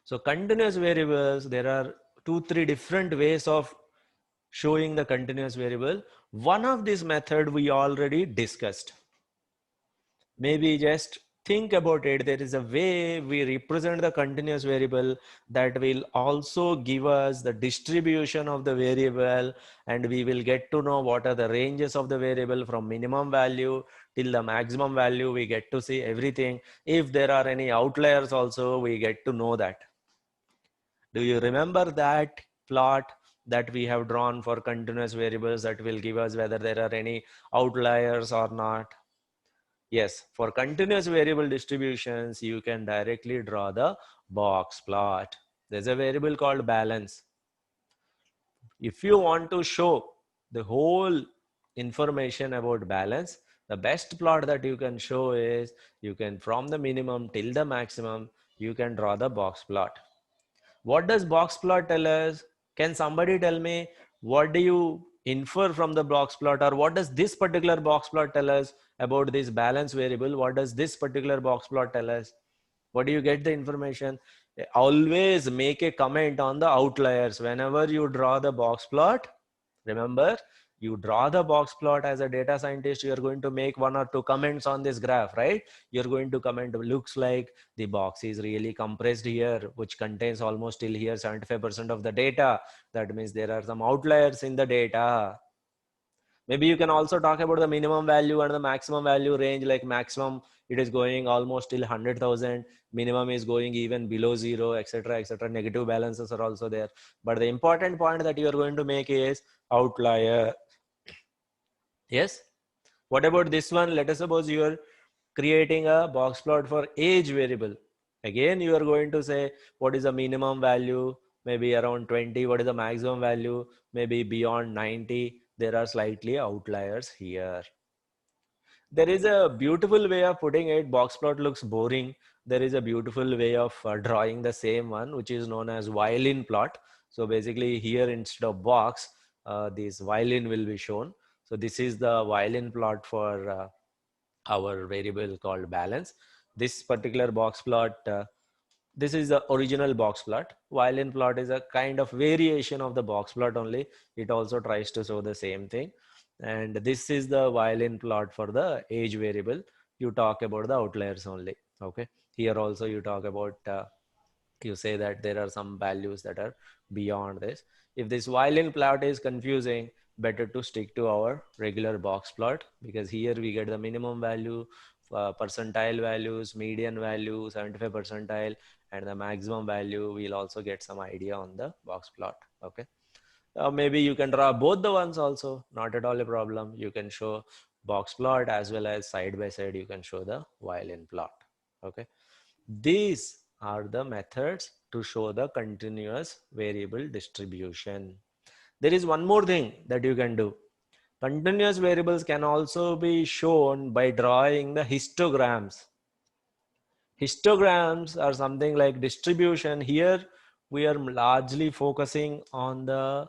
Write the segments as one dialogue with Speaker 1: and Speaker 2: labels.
Speaker 1: So continuous variables, there are 2-3 different ways of showing the continuous variable. One of this method we already discussed. Maybe just think about it. There is a way we represent the continuous variable that will also give us the distribution of the variable, and we will get to know what are the ranges of the variable from minimum value till the maximum value. We get to see everything. If there are any outliers also, we get to know that. Do you remember that plot that we have drawn for continuous variables that will give us whether there are any outliers or not? Yes, for continuous variable distributions, you can directly draw the box plot. There's a variable called balance. If you want to show the whole information about balance, the best plot that you can show is you can, from the minimum till the maximum, you can draw the box plot. What does box plot tell us? Can somebody tell me what do you infer from the box plot, or what does this particular box plot tell us about this balance variable? What does this particular box plot tell us? What do you get the information? Always make a comment on the outliers whenever you draw the box plot. Remember, you draw the box plot as a data scientist, you're going to make 1 or 2 comments on this graph, right? You're going to comment, looks like the box is really compressed here, which contains almost till here 75% of the data. That means there are some outliers in the data. Maybe you can also talk about the minimum value and the maximum value range. Like maximum, it is going almost till 100,000. Minimum is going even below zero, etc., etc. Negative balances are also there. But the important point that you are going to make is outlier. Yes. What about this one? Let us suppose you are creating a box plot for age variable. Again, you are going to say what is the minimum value, maybe around 20. What is the maximum value? Maybe beyond 90. There are slightly outliers here. There is a beautiful way of putting it. Box plot looks boring. There is a beautiful way of drawing the same one, which is known as violin plot. So basically here, instead of box, this violin will be shown. So this is the violin plot for our variable called balance. This particular box plot, this is the original box plot. Violin plot is a kind of variation of the box plot only. It also tries to show the same thing. And this is the violin plot for the age variable. You talk about the outliers only. Okay. Here also you talk about, you say that there are some values that are beyond this. If this violin plot is confusing, better to stick to our regular box plot, because here we get the minimum value, percentile values, median value, 75 percentile, and the maximum value. We'll also get some idea on the box plot. Okay. Maybe you can draw both the ones also, not at all a problem. You can show box plot as well as side by side you can show the violin plot. Okay. These are the methods to show the continuous variable distribution. There is one more thing that you can do. Continuous variables can also be shown by drawing the histograms. Histograms are something like distribution. Here we are largely focusing on the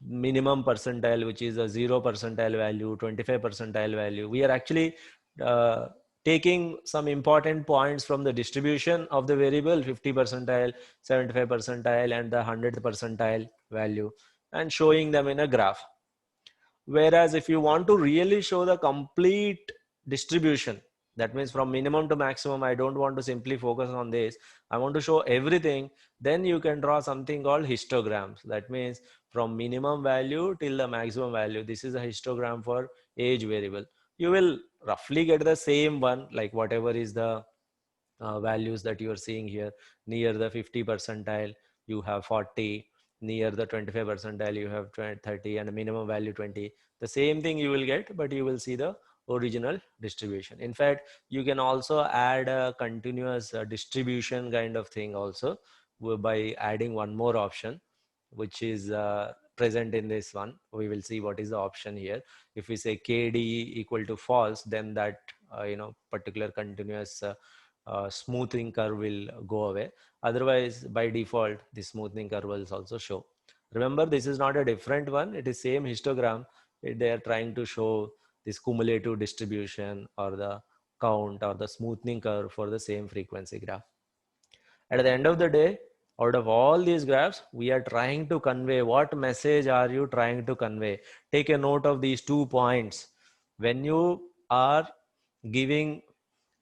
Speaker 1: minimum percentile, which is a 0 percentile value, 25 percentile value. We are actually uh, taking some important points from the distribution of the variable, 50 percentile, 75 percentile, and the 100th percentile value, and showing them in a graph. Whereas if you want to really show the complete distribution, that means from minimum to maximum, I don't want to simply focus on this, I want to show everything, then you can draw something called histograms. That means from minimum value till the maximum value. This is a histogram for age variable. You will roughly get the same one, like whatever is the values that you are seeing here. Near the 50 percentile, you have 40. Near the 25 percentile, you have 20, 30, and a minimum value 20. The same thing you will get, but you will see the original distribution. In fact, you can also add a continuous distribution kind of thing also by adding one more option, which is present in this one. We will see what is the option here. If we say KD equal to false, then that particular continuous smoothing curve will go away. Otherwise, by default, the smoothing curve will also show. Remember, this is not a different one. It is same histogram. They are trying to show this cumulative distribution or the count or the smoothing curve for the same frequency graph. At the end of the day, out of all these graphs, we are trying to convey what message are you trying to convey. Take a note of these 2 points. When you are giving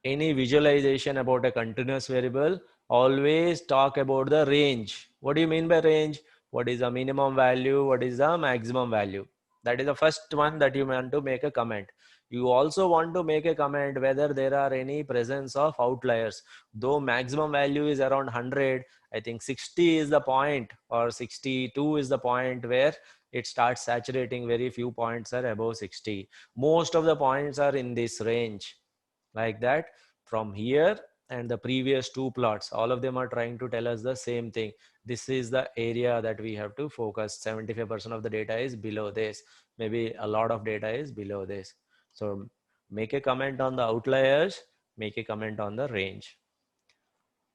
Speaker 1: any visualization about a continuous variable, always talk about the range. What do you mean by range? What is the minimum value? What is the maximum value? That is the first one that you want to make a comment. You also want to make a comment whether there are any presence of outliers. Though maximum value is around 100, I think 60 is the point, or 62 is the point where it starts saturating. Very few points are above 60. Most of the points are in this range. Like that, from here and the previous 2 plots, all of them are trying to tell us the same thing. This is the area that we have to focus. 75% of the data is below this. Maybe a lot of data is below this. So make a comment on the outliers, make a comment on the range.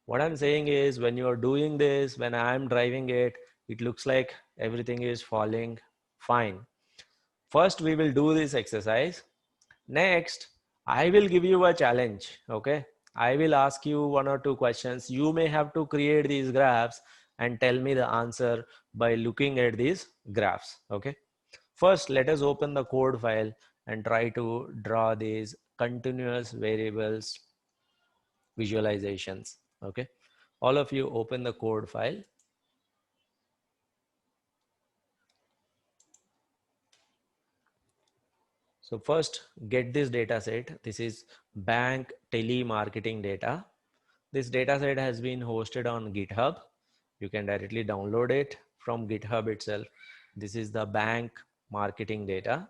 Speaker 1: What I'm saying is, when you are doing this, when I'm driving it, it looks like everything is falling fine. First, we will do this exercise. Next, I will give you a challenge. Okay. I will ask you 1 or 2 questions. You may have to create these graphs and tell me the answer by looking at these graphs. Okay. First, let us open the code file and try to draw these continuous variables visualizations. Okay. All of you open the code file. So first, get this data set. This is bank telemarketing data. This data set has been hosted on GitHub. You can directly download it from GitHub itself. This is the bank marketing data.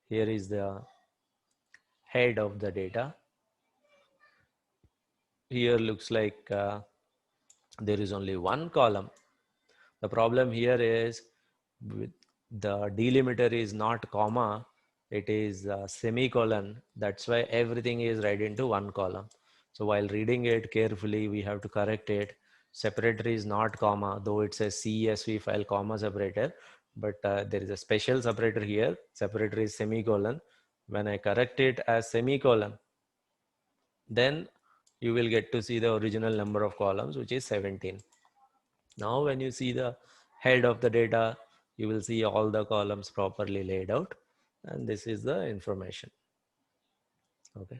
Speaker 1: Here is the head of the data. Here looks like there is only 1 column. The problem here is with the delimiter is not comma, it is semicolon. That's why everything is right into 1 column. So while reading it carefully, we have to correct it. Separator is not comma, though it says CSV file comma separator, but there is a special separator here. Separator is semicolon. When I correct it as semicolon, then you will get to see the original number of columns, which is 17. Now, when you see the head of the data, you will see all the columns properly laid out, and this is the information. Okay.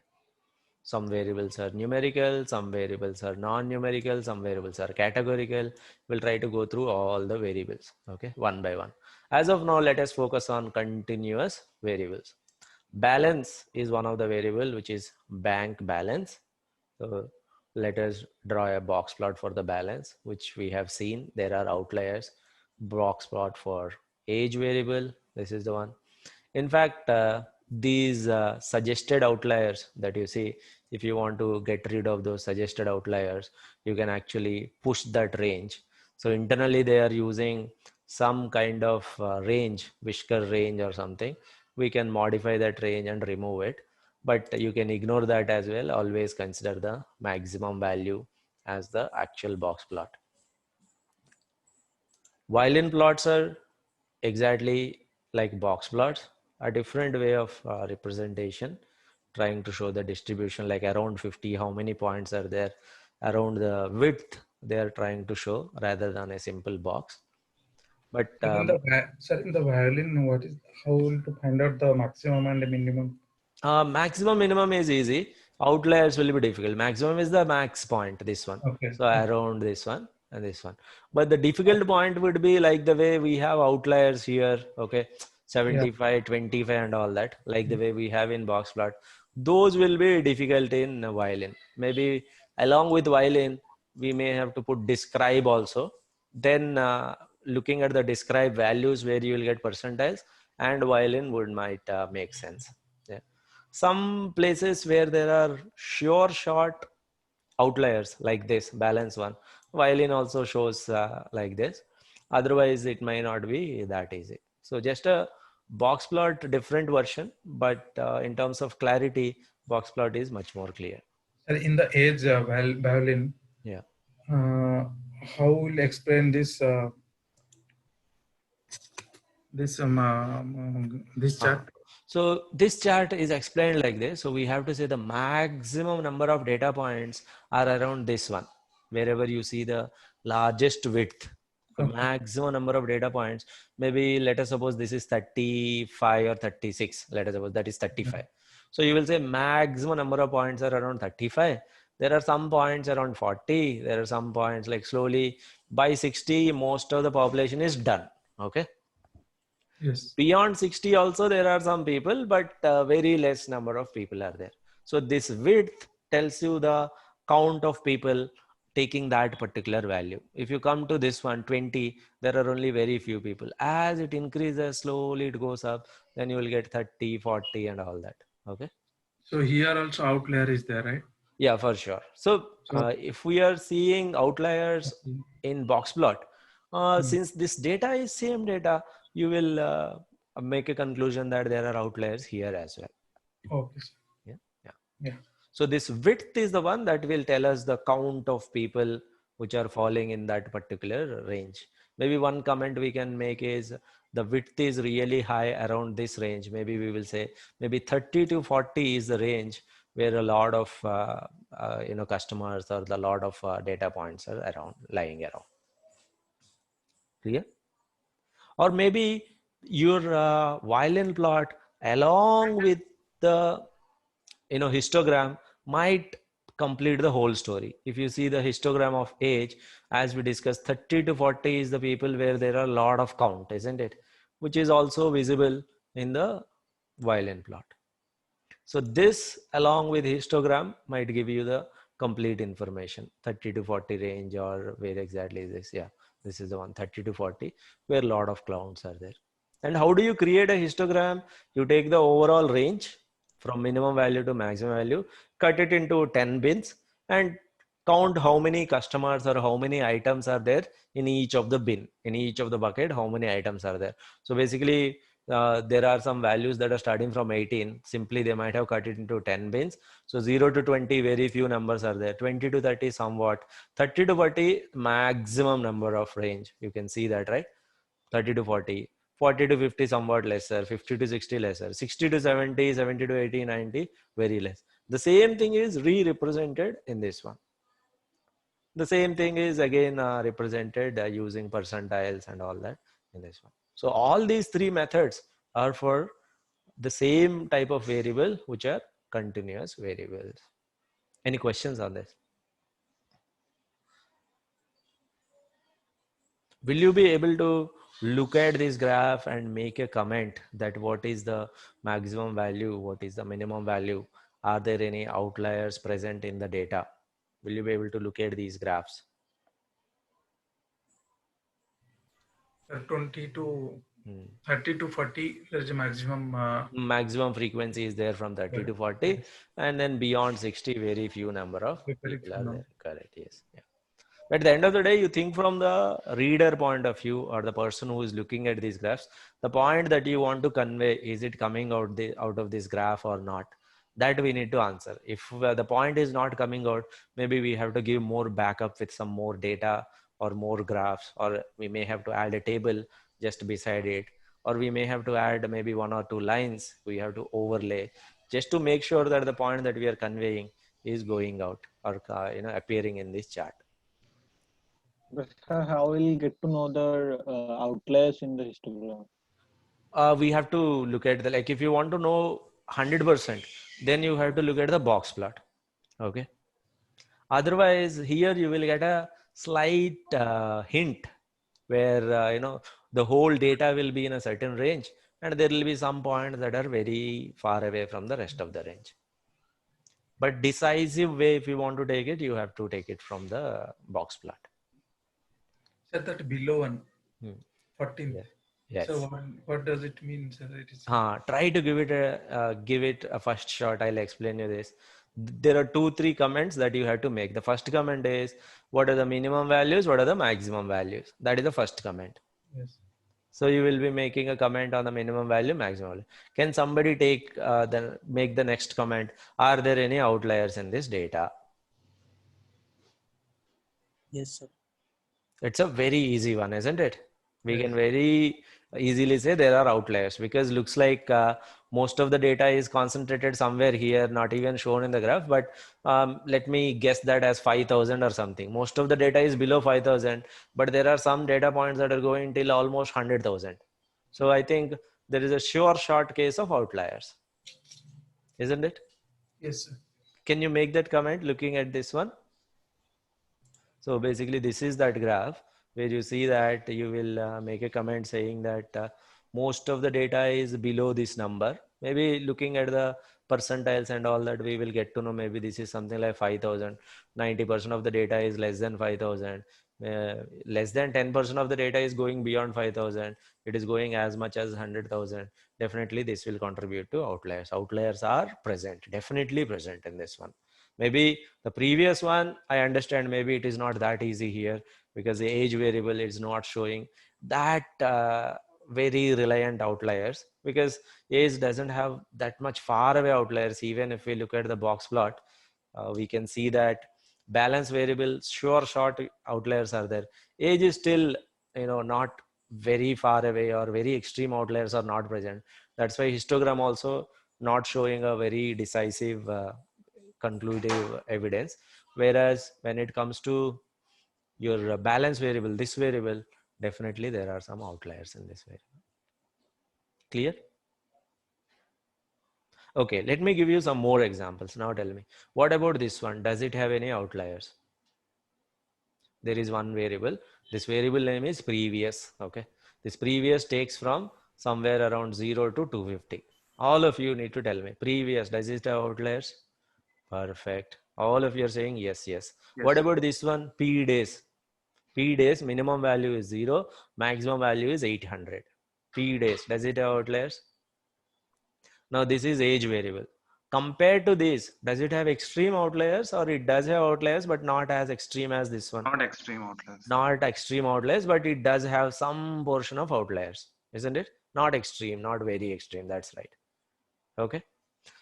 Speaker 1: Some variables are numerical, some variables are non-numerical, some variables are categorical. We'll try to go through all the variables, okay, one by one. As of now, let us focus on continuous variables. Balance is one of the variable, which is bank balance. So let us draw a box plot for the balance, which we have seen. There are outliers. Box plot for age variable. This is the one. In fact, these suggested outliers that you see, if you want to get rid of those suggested outliers, you can actually push that range. So internally, they are using some kind of range, whisker range or something. We can modify that range and remove it, but you can ignore that as well. Always consider the maximum value as the actual box plot. Violin plots are exactly like box plots, a different way of representation, trying to show the distribution, like around 50, how many points are there, around the width they are trying to show rather than a simple box. But
Speaker 2: In the violin, what is how to find out the maximum and the minimum?
Speaker 1: Maximum minimum is easy. Outliers will be difficult. Maximum is the max point, this one.
Speaker 2: Okay.
Speaker 1: So around this one and this one. But the difficult point would be like the way we have outliers here, okay, 75, 25 and all that, like the way we have in box plot. Those will be difficult in violin. Maybe along with violin, we may have to put describe also. Then looking at the describe values where you will get percentiles, and violin would might make sense. Yeah. Some places where there are sure short outliers like this balance one, violin also shows like this. Otherwise it may not be that easy. So just a box plot different version, but in terms of clarity, box plot is much more clear.
Speaker 2: Sir, in the age violin,
Speaker 1: Yeah.
Speaker 2: uh, how will explain this this chart?
Speaker 1: So this chart is explained like this. So we have to say the maximum number of data points are around this one, wherever you see the largest width. The
Speaker 2: Okay.
Speaker 1: maximum number of data points, maybe let us suppose this is 35 or 36. Let us suppose that is 35. So you will say maximum number of points are around 35. There are some points around 40. There are some points like slowly by 60, most of the population is done. Okay.
Speaker 2: Yes.
Speaker 1: Beyond 60 also there are some people, but very less number of people are there. So this width tells you the count of people taking that particular value. If you come to this one 20, there are only very few people. As it increases, slowly it goes up, then you will get 30, 40 and all that. Okay.
Speaker 2: So here also outlier is there, right?
Speaker 1: Yeah, for sure. So
Speaker 2: So
Speaker 1: if we are seeing outliers in box plot, since this data is same data, you will make a conclusion that there are outliers here as well.
Speaker 2: okay, sir.
Speaker 1: Yeah, yeah.
Speaker 2: Yeah.
Speaker 1: So this width is the one that will tell us the count of people which are falling in that particular range. Maybe one comment we can make is the width is really high around this range. Maybe we will say maybe 30 to 40 is the range where a lot of customers or the lot of data points are around lying around. Clear? Or maybe your violin plot along with the histogram might complete the whole story. If you see the histogram of age, as we discussed, 30 to 40 is the people where there are a lot of count, isn't it? Which is also visible in the violin plot. So this along with histogram might give you the complete information, 30 to 40 range, or where exactly is this? Yeah, this is the one, 30 to 40, where a lot of clouds are there. And how do you create a histogram? You take the overall range from minimum value to maximum value, cut it into 10 bins and count how many customers or how many items are there in each of the bin, in each of the bucket, how many items are there. So basically there are some values that are starting from 18. Simply they might have cut it into 10 bins. So 0 to 20, very few numbers are there. 20 to 30 somewhat. 30 to 40 maximum number of range. You can see that, right? 30 to 40. 40 to 50 somewhat lesser. 50 to 60 lesser. 60 to 70, 70 to 80, 90 very less. The same thing is re-represented in this one. The same thing is again represented using percentiles and all that in this one. So all these three methods are for the same type of variable, which are continuous variables. Any questions on this? Will you be able to look at this graph and make a comment that what is the maximum value, what is the minimum value? Are there any outliers present in the data? Will you be able to look at these graphs?
Speaker 2: 20 to 30 to 40, there's a maximum.
Speaker 1: Maximum frequency is there from 30 to 40, and then beyond 60, very few number of people are there. Correct. Yes. Yeah. But at the end of the day, you think from the reader point of view or the person who is looking at these graphs, the point that you want to convey, is it coming out of this graph or not? That we need to answer. If the point is not coming out, maybe we have to give more backup with some more data or more graphs, or we may have to add a table just beside it, or we may have to add maybe 1 or 2 lines we have to overlay just to make sure that the point that we are conveying is going out or appearing in this chart.
Speaker 3: But sir, how will get to know the outliers in the histogram?
Speaker 1: We have to look at the, like, if you want to know 100%, then you have to look at the box plot. Okay. Otherwise, here you will get a slight hint where the whole data will be in a certain range, and there will be some points that are very far away from the rest of the range. But decisive way, if you want to take it, you have to take it from the box plot.
Speaker 2: Sir, that below one, 14.
Speaker 1: Yeah. Yes.
Speaker 2: So what does it mean, sir? It is...
Speaker 1: Try to give it a first shot. I'll explain you this. There are 2-3 comments that you have to make. The first comment is, what are the minimum values? What are the maximum values? That is the first comment.
Speaker 2: Yes.
Speaker 1: So you will be making a comment on the minimum value, maximum value. Can somebody make the next comment? Are there any outliers in this data?
Speaker 4: Yes, sir.
Speaker 1: It's a very easy one, isn't it? We
Speaker 2: Yes.
Speaker 1: can very easily say there are outliers because looks like most of the data is concentrated somewhere here, not even shown in the graph. But let me guess that as 5,000 or something. Most of the data is below 5,000, but there are some data points that are going till almost 100,000. So I think there is a sure short case of outliers, isn't it?
Speaker 2: Yes, sir.
Speaker 1: Can you make that comment looking at this one? So basically this is that graph where you see that you will make a comment saying that most of the data is below this number. Maybe looking at the percentiles and all that, we will get to know maybe this is something like 5,000. 90% of the data is less than 5,000. Less than 10% of the data is going beyond 5,000. It is going as much as 100,000. Definitely this will contribute to outliers. Outliers are present, definitely present in this one. Maybe the previous one, I understand maybe it is not that easy here because the age variable is not showing that very reliant outliers, because age doesn't have that much far away outliers. Even if we look at the box plot, we can see that balance variable sure short outliers are there. Age is still, not very far away, or very extreme outliers are not present. That's why histogram also not showing a very decisive conclusive evidence. Whereas when it comes to your balance variable, this variable, definitely there are some outliers in this variable. Clear? Okay, let me give you some more examples. Now tell me, what about this one? Does it have any outliers? There is one variable. This variable name is previous. Okay, this previous takes from somewhere around 0 to 250. All of you need to tell me, previous, does it have outliers? Perfect. All of you are saying yes, yes. What
Speaker 2: Yes.
Speaker 1: about this one? P days. P days, minimum value is 0, maximum value is 800. P days, does it have outliers? Now this is age variable. Compared to this, does it have extreme outliers, or it does have outliers but not as extreme as this one?
Speaker 4: Not extreme outliers.
Speaker 1: Not extreme outliers, but it does have some portion of outliers, isn't it? Not extreme, not very extreme. That's right. Okay.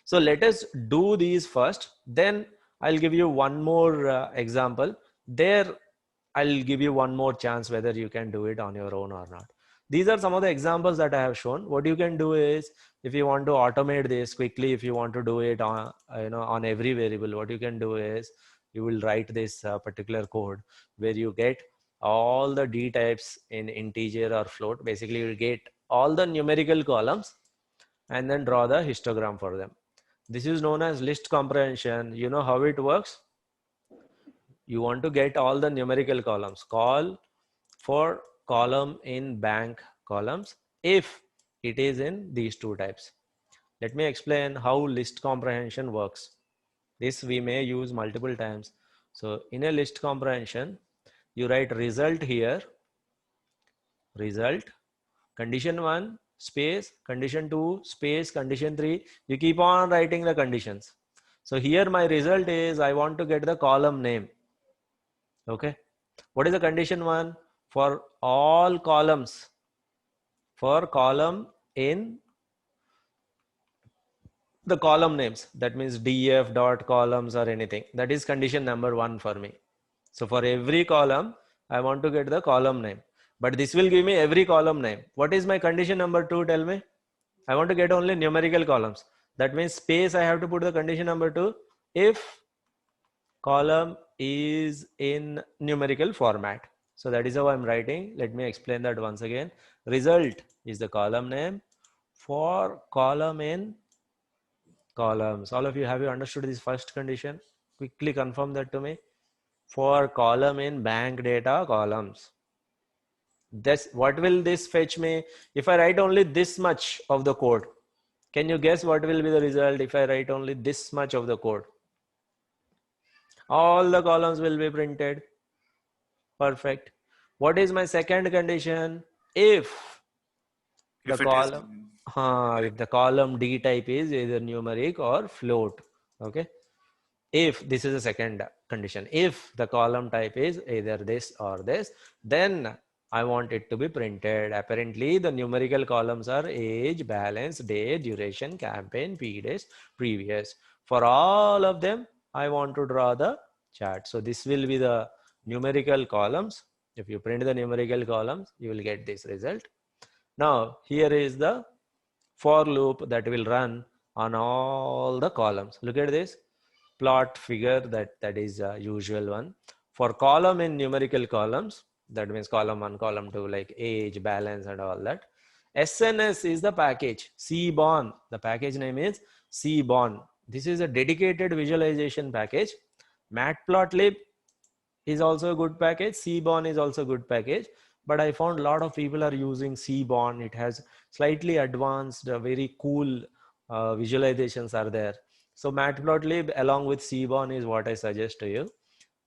Speaker 1: So let us do these first. Then I'll give you one more example. There, I'll give you one more chance whether you can do it on your own or not. These are some of the examples that I have shown. What you can do is, if you want to automate this quickly, if you want to do it on, on every variable, what you can do is you will write this particular code where you get all the D types in integer or float. Basically, you will get all the numerical columns and then draw the histogram for them. This is known as list comprehension. You know how it works? You want to get all the numerical columns. Call for column in bank columns if it is in these two types. Let me explain how list comprehension works. This we may use multiple times. So in a list comprehension, you write result here, result, condition 1 space, condition 2 space, condition 3. You keep on writing the conditions. So here my result is I want to get the column name. Okay. What is the condition 1? For all columns, for column in the column names, that means df dot columns or anything, that is condition number 1 for me. So for every column I want to get the column name, but this will give me every column name. What is my condition number 2? Tell me. I want to get only numerical columns. That means space, I have to put the condition number 2 if column is in numerical format. So that is how I'm writing. Let me explain that once again. Result is the column name for column in columns. All of you, have you understood this first condition? Quickly confirm that to me. For column in bank data columns. This, what will this fetch me? If I write only this much of the code, can you guess what will be the result if I write only this much of the code? All the columns will be printed. Perfect. What is my second condition? If the
Speaker 4: If it is
Speaker 1: column, if the column D type is either numeric or float. Okay. If this is the second condition, if the column type is either this or this, then I want it to be printed. Apparently the numerical columns are age, balance, day, duration, campaign, P days, previous. For all of them, I want to draw the chart. So this will be the numerical columns If you print the numerical columns, you will get this result. Now, here is the for loop that will run on all the columns. Look at this plot figure, that is a usual one. For column in numerical columns, that means column 1, column 2, like age, balance and all that. SNS is the package. Seaborn, the package name is Seaborn. This is a dedicated visualization package. Matplotlib is also a good package. Seaborn is also a good package. But I found a lot of people are using Seaborn. It has slightly advanced, very cool visualizations are there. So Matplotlib along with Seaborn is what I suggest to you.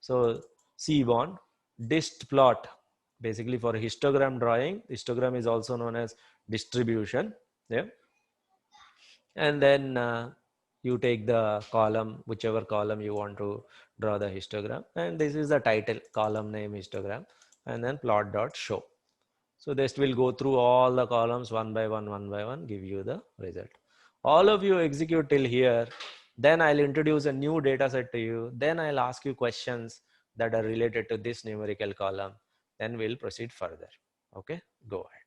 Speaker 1: So Seaborn, distplot, basically for histogram drawing. Histogram is also known as distribution. Yeah. And then you take the column, whichever column you want to draw the histogram. And this is the title, column name histogram, and then plot.show. So this will go through all the columns one by one, give you the result. All of you execute till here. Then I'll introduce a new data set to you. Then I'll ask you questions that are related to this numerical column. Then we'll proceed further. Okay, go ahead.